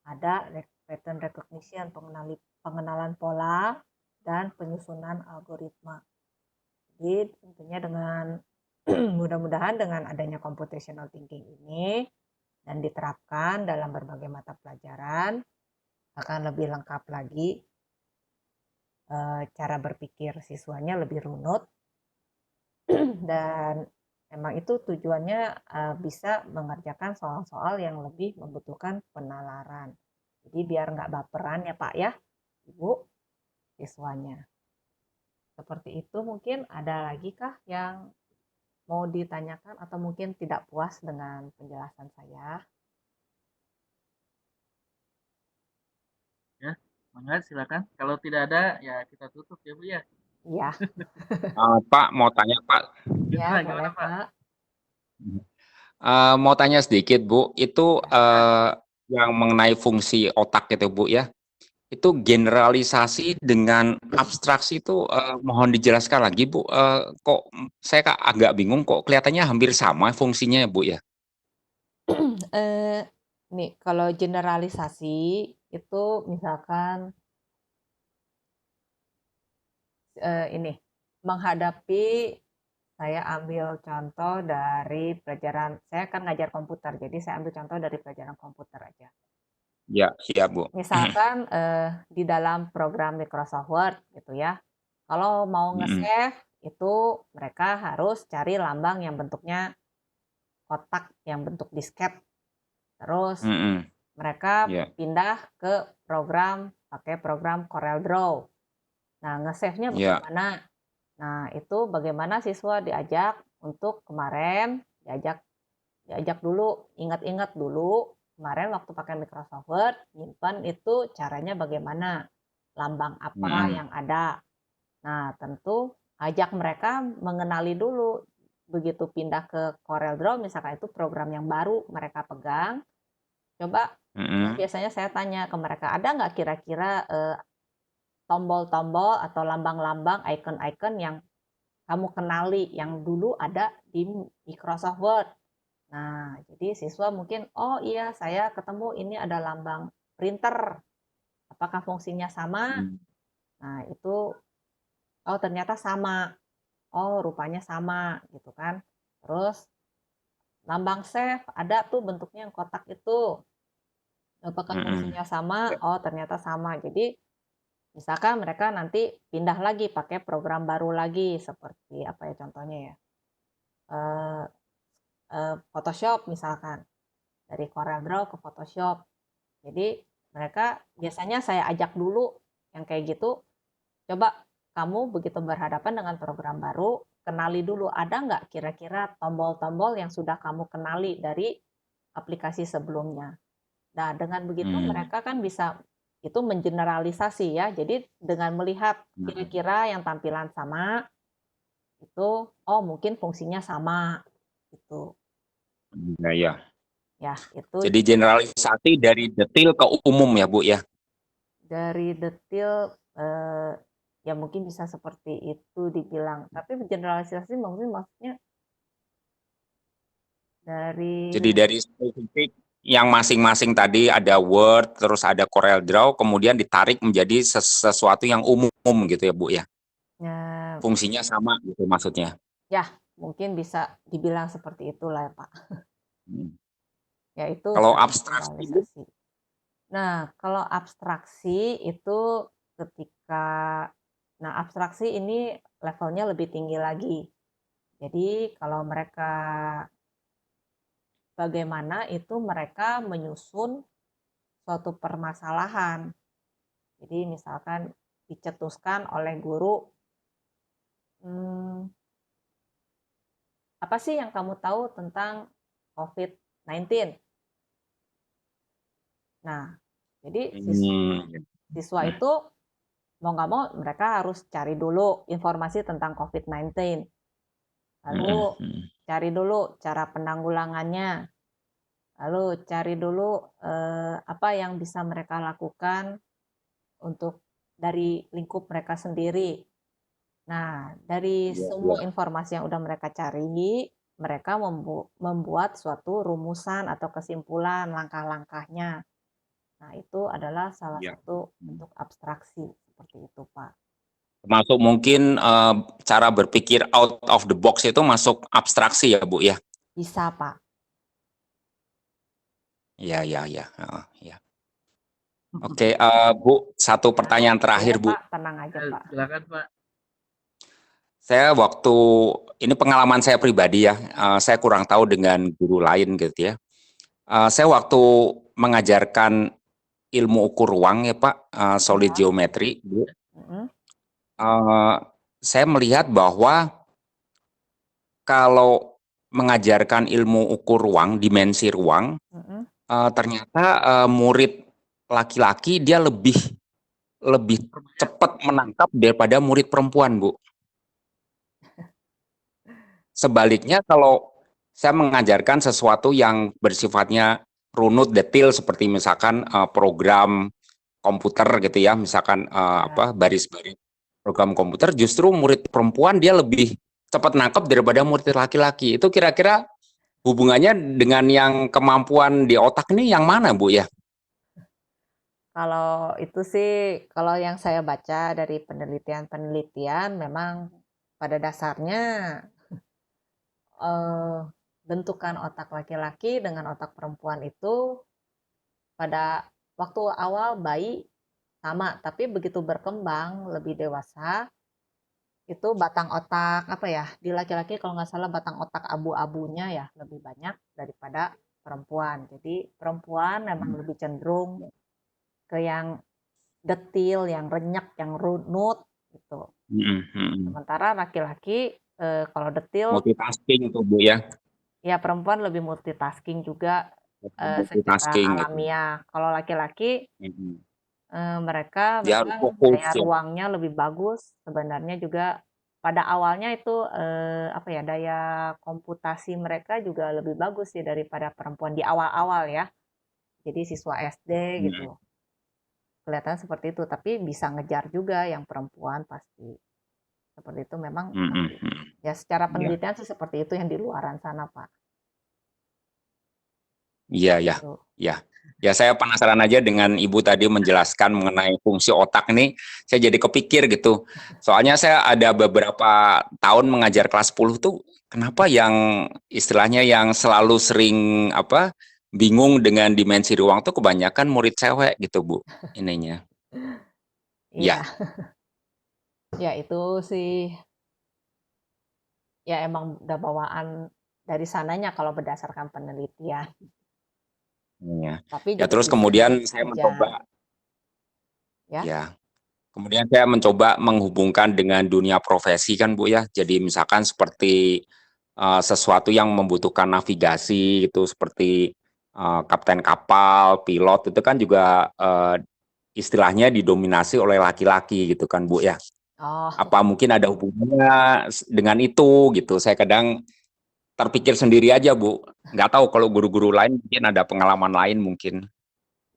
Speaker 3: ada pattern recognition, pengenalan pola, dan penyusunan algoritma. Jadi tentunya dengan mudah-mudahan dengan adanya computational thinking ini dan diterapkan dalam berbagai mata pelajaran akan lebih lengkap lagi, cara berpikir siswanya lebih runut, dan memang itu tujuannya bisa mengerjakan soal-soal yang lebih membutuhkan penalaran. Jadi biar nggak baperan ya Pak ya, Ibu, siswanya. Seperti itu. Mungkin ada lagi kah yang mau ditanyakan atau mungkin tidak puas dengan penjelasan saya?
Speaker 2: Ya, semangat, silakan. Kalau tidak ada, ya kita tutup ya, Bu ya.
Speaker 3: Iya,
Speaker 4: Pak, mau tanya, Pak.
Speaker 3: ya
Speaker 2: Gimana,
Speaker 3: boleh
Speaker 2: gimana, Pak?
Speaker 3: Pak.
Speaker 4: Mau tanya sedikit, Bu. Itu
Speaker 2: Silakan.
Speaker 4: yang mengenai fungsi otak itu, Bu ya. Itu generalisasi dengan abstraksi itu mohon dijelaskan lagi, Bu. Kok saya agak bingung, kok kelihatannya hampir sama fungsinya, Bu ya?
Speaker 3: Nih, kalau generalisasi itu misalkan ini menghadapi, saya ambil contoh dari pelajaran, saya kan ngajar komputer, jadi saya ambil contoh dari pelajaran komputer aja.
Speaker 4: Ya, siap, Bu.
Speaker 3: Misalkan di dalam program Microsoft Word gitu ya, kalau mau nge-save itu mereka harus cari lambang yang bentuknya kotak yang bentuk disket. Terus mereka
Speaker 4: Ya.
Speaker 3: pindah ke pakai program CorelDRAW. Nah, nge-save-nya
Speaker 4: Ya.
Speaker 3: bagaimana? Nah, itu bagaimana siswa diajak untuk kemarin diajak dulu, ingat-ingat dulu kemarin waktu pakai Microsoft Word, nyimpan itu caranya bagaimana, lambang apa
Speaker 4: Mm-mm.
Speaker 3: yang ada. Nah, tentu ajak mereka mengenali dulu. Begitu pindah ke CorelDRAW, misalkan itu program yang baru mereka pegang, coba
Speaker 4: Mm-mm.
Speaker 3: biasanya saya tanya ke mereka, ada nggak kira-kira tombol-tombol atau lambang-lambang, icon-icon yang kamu kenali yang dulu ada di Microsoft Word. Nah, jadi siswa mungkin, oh iya saya ketemu ini ada lambang printer. Apakah fungsinya sama?
Speaker 4: Mm.
Speaker 3: Nah, itu oh ternyata sama. Oh, rupanya sama gitu kan. Terus lambang save ada tuh bentuknya yang kotak itu. Apakah
Speaker 4: Mm-mm.
Speaker 3: fungsinya sama?
Speaker 4: Ya.
Speaker 3: Oh, ternyata sama. Jadi misalkan mereka nanti pindah lagi pakai program baru lagi seperti apa ya contohnya ya? Eh, Photoshop misalkan. Dari CorelDRAW ke Photoshop. Jadi mereka biasanya saya ajak dulu yang kayak gitu, coba kamu begitu berhadapan dengan program baru, kenali dulu ada nggak kira-kira tombol-tombol yang sudah kamu kenali dari aplikasi sebelumnya. Nah, dengan begitu
Speaker 4: Mm.
Speaker 3: mereka kan bisa itu mengeneralisasi ya. Jadi dengan melihat
Speaker 4: Mm.
Speaker 3: kira-kira yang tampilan sama itu, oh mungkin fungsinya sama gitu.
Speaker 4: Ya, ya.
Speaker 3: Ya, itu
Speaker 4: Jadi generalisasi dari detail ke umum ya, Bu ya.
Speaker 3: dari detail ya mungkin bisa seperti itu dibilang. Tapi generalisasi mungkin maksudnya dari
Speaker 4: Jadi dari spesifik yang masing-masing tadi ada Word, terus ada CorelDRAW, kemudian ditarik menjadi sesuatu yang umum gitu ya, Bu ya.
Speaker 3: ya,
Speaker 4: Fungsinya sama gitu maksudnya.
Speaker 3: ya mungkin bisa dibilang seperti itulah ya Pak.
Speaker 4: Hmm.
Speaker 3: Yaitu
Speaker 4: Kalau
Speaker 3: satu
Speaker 4: abstraksi, Bu?
Speaker 3: generalisasi. Nah, kalau abstraksi itu ketika abstraksi ini levelnya lebih tinggi lagi. Jadi kalau mereka bagaimana itu mereka menyusun suatu permasalahan. Jadi misalkan dicetuskan oleh guru, apa sih yang kamu tahu tentang COVID-19? Nah, jadi
Speaker 4: Hmm.
Speaker 3: siswa itu mau nggak mau mereka harus cari dulu informasi tentang COVID-19. Lalu
Speaker 4: Hmm. Hmm.
Speaker 3: cari dulu cara penanggulangannya. Lalu cari dulu apa yang bisa mereka lakukan untuk dari lingkup mereka sendiri. Nah, dari
Speaker 4: Ya,
Speaker 3: semua
Speaker 4: ya.
Speaker 3: informasi yang udah mereka cari, mereka membuat suatu rumusan atau kesimpulan langkah-langkahnya. Nah, itu adalah salah
Speaker 4: Ya.
Speaker 3: satu
Speaker 4: Hmm.
Speaker 3: bentuk abstraksi seperti itu, Pak.
Speaker 4: Termasuk mungkin cara berpikir out of the box itu masuk abstraksi ya, Bu ya.
Speaker 3: Bisa, Pak.
Speaker 4: Ya, ya, ya. Ya. Oke, Bu, satu
Speaker 3: Ya,
Speaker 4: pertanyaan
Speaker 3: boleh,
Speaker 4: terakhir, Bu.
Speaker 3: Pak. Tenang aja, Pak.
Speaker 2: Silakan Pak.
Speaker 4: Saya waktu ini pengalaman saya pribadi ya, saya kurang tahu dengan guru lain gitu ya. Saya waktu mengajarkan ilmu ukur ruang ya Pak, solid
Speaker 3: Ya.
Speaker 4: geometry, Bu,
Speaker 3: Mm-mm.
Speaker 4: eh, saya melihat bahwa kalau mengajarkan ilmu ukur ruang, dimensi ruang,
Speaker 3: Mm-mm.
Speaker 4: ternyata murid laki-laki dia lebih lebih
Speaker 2: Permainan.
Speaker 4: cepat menangkap daripada murid perempuan, Bu. Sebaliknya kalau saya mengajarkan sesuatu yang bersifatnya runut, detail seperti misalkan program komputer gitu ya, misalkan
Speaker 3: Ya.
Speaker 4: baris-baris program komputer, justru murid perempuan dia lebih cepat nangkep daripada murid laki-laki. Itu kira-kira hubungannya dengan yang kemampuan di otak ini yang mana, Bu ya?
Speaker 3: Kalau itu sih, kalau yang saya baca dari penelitian-penelitian, memang pada dasarnya eh, bentukan otak laki-laki dengan otak perempuan itu pada waktu awal bayi sama, tapi begitu berkembang lebih dewasa, itu batang otak apa ya? Di laki-laki kalau nggak salah batang otak abu-abunya ya lebih banyak daripada perempuan. Jadi perempuan memang lebih cenderung ke yang detil, yang renyek, yang runut. gitu.
Speaker 4: Mhm.
Speaker 3: Sementara laki-laki kalau detil
Speaker 4: Multitasking tuh Bu ya.
Speaker 3: ya perempuan lebih multitasking juga secara
Speaker 4: Multitasking gitu.
Speaker 3: alamiah. Kalau laki-laki
Speaker 4: Mhm.
Speaker 3: mereka
Speaker 4: Dia harus
Speaker 3: memang
Speaker 4: fokus
Speaker 3: daya
Speaker 4: ya.
Speaker 3: ruangnya lebih bagus, sebenarnya juga pada awalnya itu, apa ya, daya komputasi mereka juga lebih bagus sih daripada perempuan di awal-awal ya. Jadi siswa SD
Speaker 4: Mhm.
Speaker 3: gitu, kelihatan seperti itu, tapi bisa ngejar juga yang perempuan pasti. Seperti itu memang pasti.
Speaker 4: Mhm.
Speaker 3: Ya secara
Speaker 4: Iya.
Speaker 3: penelitian sih seperti itu yang di luaran sana, Pak.
Speaker 4: Iya ya.
Speaker 3: Gitu.
Speaker 4: Ya. Ya saya penasaran aja dengan Ibu tadi menjelaskan mengenai fungsi otak nih, saya jadi kepikir gitu. Soalnya saya ada beberapa tahun mengajar kelas 10 tuh, kenapa yang istilahnya yang selalu sering apa, bingung dengan dimensi ruang tuh kebanyakan murid cewek gitu Bu, ininya.
Speaker 3: Iya,
Speaker 4: Ya.
Speaker 3: ya itu sih ya emang udah bawaan dari sananya kalau berdasarkan penelitian.
Speaker 4: Iya.
Speaker 3: Tapi
Speaker 4: Ya
Speaker 3: juga
Speaker 4: terus
Speaker 3: bisa
Speaker 4: kemudian saya
Speaker 3: aja,
Speaker 4: mencoba
Speaker 3: ya.
Speaker 4: ya. Kemudian saya mencoba menghubungkan dengan dunia profesi kan Bu ya. Jadi misalkan seperti sesuatu yang membutuhkan navigasi gitu seperti kapten kapal, pilot itu kan juga istilahnya didominasi oleh laki-laki gitu kan Bu ya.
Speaker 3: Oh,
Speaker 4: Apa mungkin ada hubungannya dengan itu gitu. Saya kadang terpikir sendiri aja Bu. Nggak tahu kalau guru-guru lain mungkin ada pengalaman lain mungkin.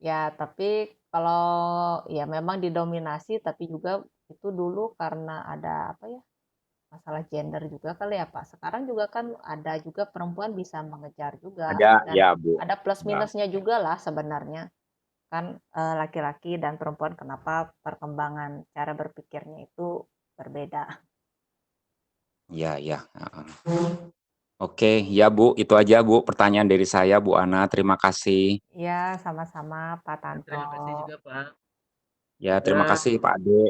Speaker 3: ya tapi kalau ya memang didominasi, tapi juga itu dulu karena ada apa ya, masalah gender juga kali ya Pak. Sekarang juga kan ada juga perempuan bisa mengejar juga,
Speaker 4: Ada
Speaker 3: dan
Speaker 4: ya Bu.
Speaker 3: ada plus
Speaker 4: Ya.
Speaker 3: minusnya juga lah sebenarnya. Kan laki-laki dan perempuan kenapa perkembangan cara berpikirnya itu berbeda.
Speaker 4: Iya, iya. Oke, ya Bu, itu aja Bu pertanyaan dari saya Bu Ana. Terima kasih.
Speaker 3: Ya, sama-sama Pak
Speaker 2: Ya,
Speaker 3: Tanto.
Speaker 2: terima kasih juga Pak.
Speaker 4: Ya, terima
Speaker 2: Semoga
Speaker 4: kasih Pak Ade.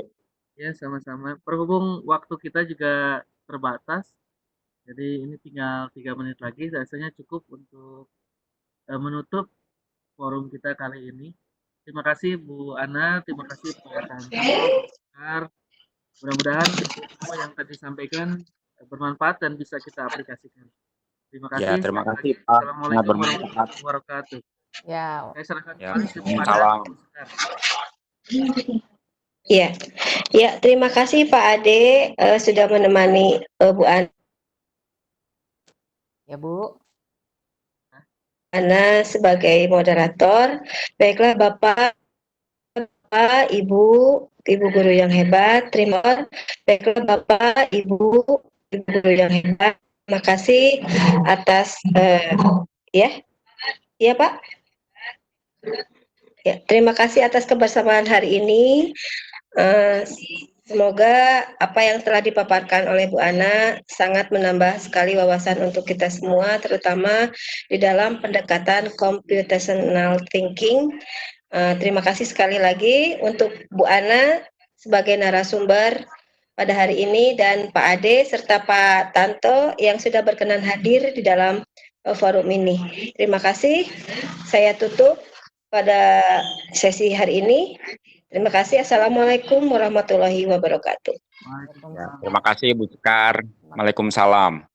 Speaker 2: ya sama-sama. Berhubung waktu kita juga terbatas, jadi ini tinggal 3 menit lagi. Rasanya cukup untuk menutup forum kita kali ini. Terima kasih Bu Ana, terima kasih Pak Tanto, Pak Sekar. Mudah-mudahan ilmu yang tadi disampaikan bermanfaat dan bisa kita aplikasikan. Terima
Speaker 4: Ya,
Speaker 2: kasih.
Speaker 4: terima
Speaker 2: Sekali lagi,
Speaker 4: kasih Pak. Sangat
Speaker 2: Assalamualaikum
Speaker 4: bermanfaat.
Speaker 2: warahmatullahi wabarakatuh.
Speaker 3: Ya,
Speaker 2: Saya serahkan
Speaker 4: Ya,
Speaker 2: kembali kepada
Speaker 4: salam.
Speaker 2: Bu Sekar.
Speaker 1: Ya, ya, terima kasih Pak Ade sudah menemani Bu
Speaker 3: ya Bu.
Speaker 1: Ana sebagai moderator. Baiklah Bapak, Ibu, Ibu guru yang hebat, terima kasih. Baiklah Bapak, Ibu, Ibu guru yang hebat. Terima kasih atas ya, ya Pak. Ya, terima kasih atas kebersamaan hari ini. Semoga apa yang telah dipaparkan oleh Bu Ana sangat menambah sekali wawasan untuk kita semua, terutama di dalam pendekatan computational thinking. Terima kasih sekali lagi untuk Bu Ana sebagai narasumber pada hari ini, dan Pak Ade serta Pak Tanto yang sudah berkenan hadir di dalam forum ini. Terima kasih. Saya tutup pada sesi hari ini. Terima kasih. Assalamualaikum warahmatullahi wabarakatuh.
Speaker 4: Ya,
Speaker 2: Waalaikumsalam.
Speaker 4: terima kasih Bu Sekar.
Speaker 3: Terima kasih.
Speaker 4: Waalaikumsalam.